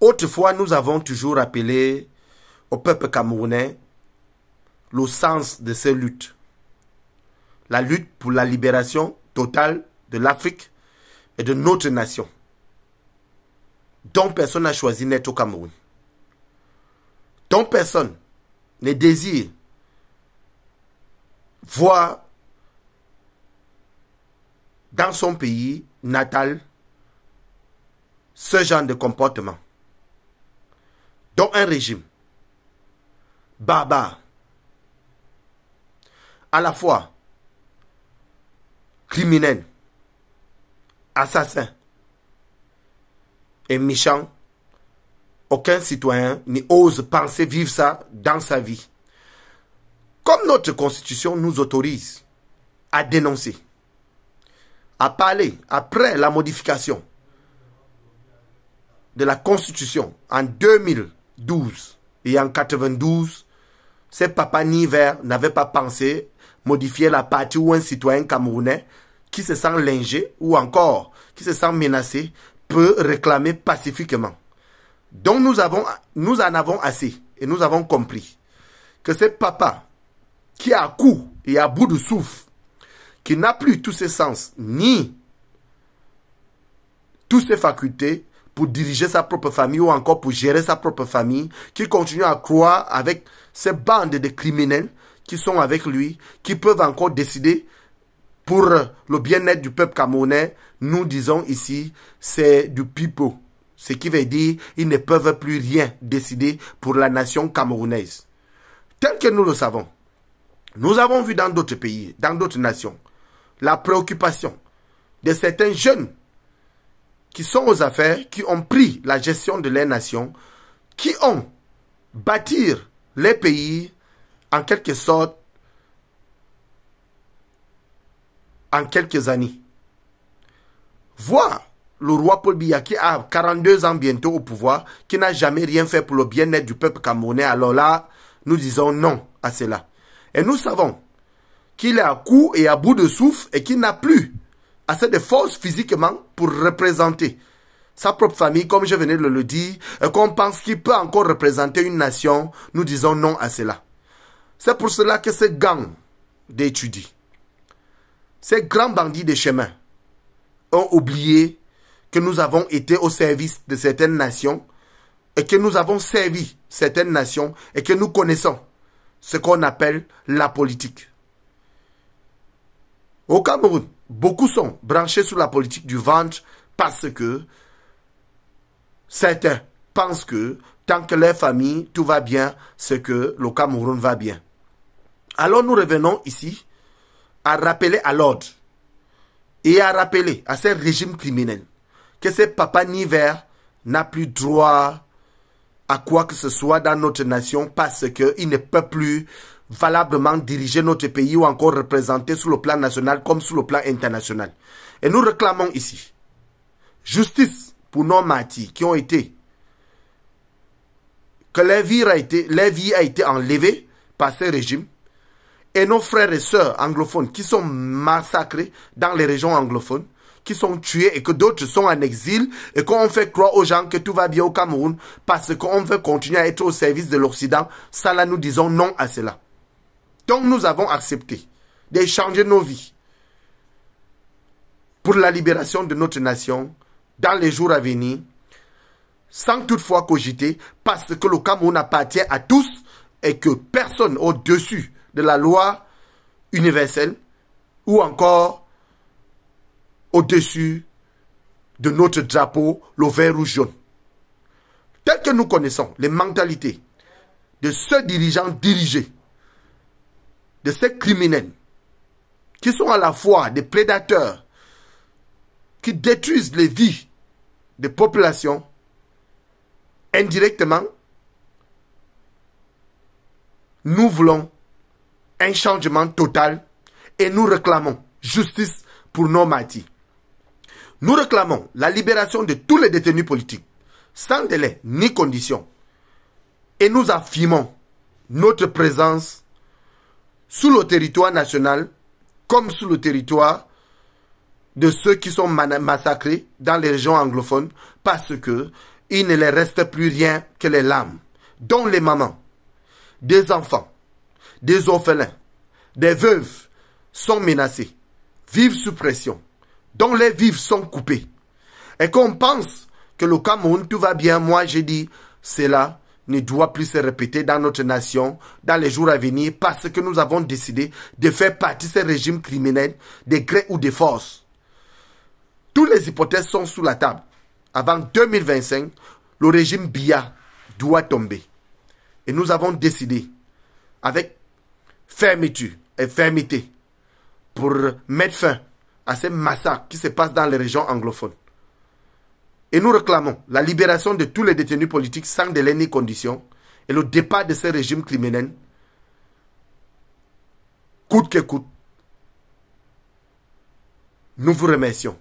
Autrefois, nous avons toujours rappelé au peuple camerounais le sens de ces luttes. La lutte pour la libération totale de l'Afrique et de notre nation, dont personne n'a choisi d'être au Cameroun, dont personne ne désire voir dans son pays natal ce genre de comportement, dont un régime barbare, à la fois criminel, assassin et méchant. Aucun citoyen n'ose penser vivre ça dans sa vie. Comme notre constitution nous autorise à dénoncer, à parler après la modification de la constitution en 2012 et en 92, ces papas Niver n'avaient pas pensé modifier la partie où un citoyen camerounais qui se sent lingé ou encore qui se sent menacé peut réclamer pacifiquement. Donc nous en avons assez et nous avons compris que ce papa qui est à court et à bout de souffle, qui n'a plus tous ses sens ni toutes ses facultés pour diriger sa propre famille ou encore pour gérer sa propre famille, qui continue à croire avec ces bandes de criminels qui sont avec lui, qui peuvent encore décider pour le bien-être du peuple camerounais. Nous disons ici, c'est du pipeau. Ce qui veut dire qu'ils ne peuvent plus rien décider pour la nation camerounaise. Tel que nous le savons, nous avons vu dans d'autres pays, dans d'autres nations, la préoccupation de certains jeunes qui sont aux affaires, qui ont pris la gestion de leur nation, qui ont bâti les pays en quelque sorte en quelques années. Voir le roi Paul Biya qui a 42 ans bientôt au pouvoir, qui n'a jamais rien fait pour le bien-être du peuple camerounais, alors là, nous disons non à cela. Et nous savons qu'il est à court et à bout de souffle et qu'il n'a plus assez de force physiquement pour représenter sa propre famille, comme je venais de le dire, et qu'on pense qu'il peut encore représenter une nation. Nous disons non à cela. C'est pour cela que ces gangs d'étudiants, ces grands bandits de chemin ont oublié que nous avons été au service de certaines nations et que nous avons servi certaines nations et que nous connaissons ce qu'on appelle la politique. Au Cameroun, beaucoup sont branchés sur la politique du ventre parce que certains pensent que tant que leur famille, tout va bien, c'est que le Cameroun va bien. Alors nous revenons ici à rappeler à l'ordre et à rappeler à ces régimes criminels que ce papa Niver n'a plus droit à quoi que ce soit dans notre nation parce qu'il ne peut plus valablement diriger notre pays ou encore représenter sur le plan national comme sur le plan international. Et nous réclamons ici justice pour nos martyrs qui ont été, que leur vie a été enlevée par ces régimes, et nos frères et sœurs anglophones qui sont massacrés dans les régions anglophones, qui sont tués et que d'autres sont en exil et qu'on fait croire aux gens que tout va bien au Cameroun parce qu'on veut continuer à être au service de l'Occident. Ça là, nous disons non à cela. Donc nous avons accepté d'échanger nos vies pour la libération de notre nation dans les jours à venir, sans toutefois cogiter, parce que le Cameroun appartient à tous et que personne au-dessus de la loi universelle ou encore au-dessus de notre drapeau, le vert, rouge, jaune. Tel que nous connaissons les mentalités de ceux dirigeants dirigés, de ces criminels, qui sont à la fois des prédateurs, qui détruisent les vies des populations, indirectement, nous voulons un changement total et nous réclamons justice pour nos martyrs. Nous réclamons la libération de tous les détenus politiques, sans délai ni condition. Et nous affirmons notre présence sur le territoire national comme sur le territoire de ceux qui sont massacrés dans les régions anglophones parce que il ne les reste plus rien que les larmes, dont les mamans, des enfants, des orphelins, des veuves sont menacés, vivent sous pression, dont les vivres sont coupés. Et qu'on pense que le Cameroun, tout va bien, moi j'ai dit, cela ne doit plus se répéter dans notre nation dans les jours à venir parce que nous avons décidé de faire partie de ces régimes criminels de gré ou de force. Toutes les hypothèses sont sous la table. Avant 2025, le régime Biya doit tomber. Et nous avons décidé, avec fermeture et fermeté, pour mettre fin à ces massacres qui se passent dans les régions anglophones. Et nous réclamons la libération de tous les détenus politiques sans délai ni condition et le départ de ces régimes criminels, coûte que coûte. Nous vous remercions.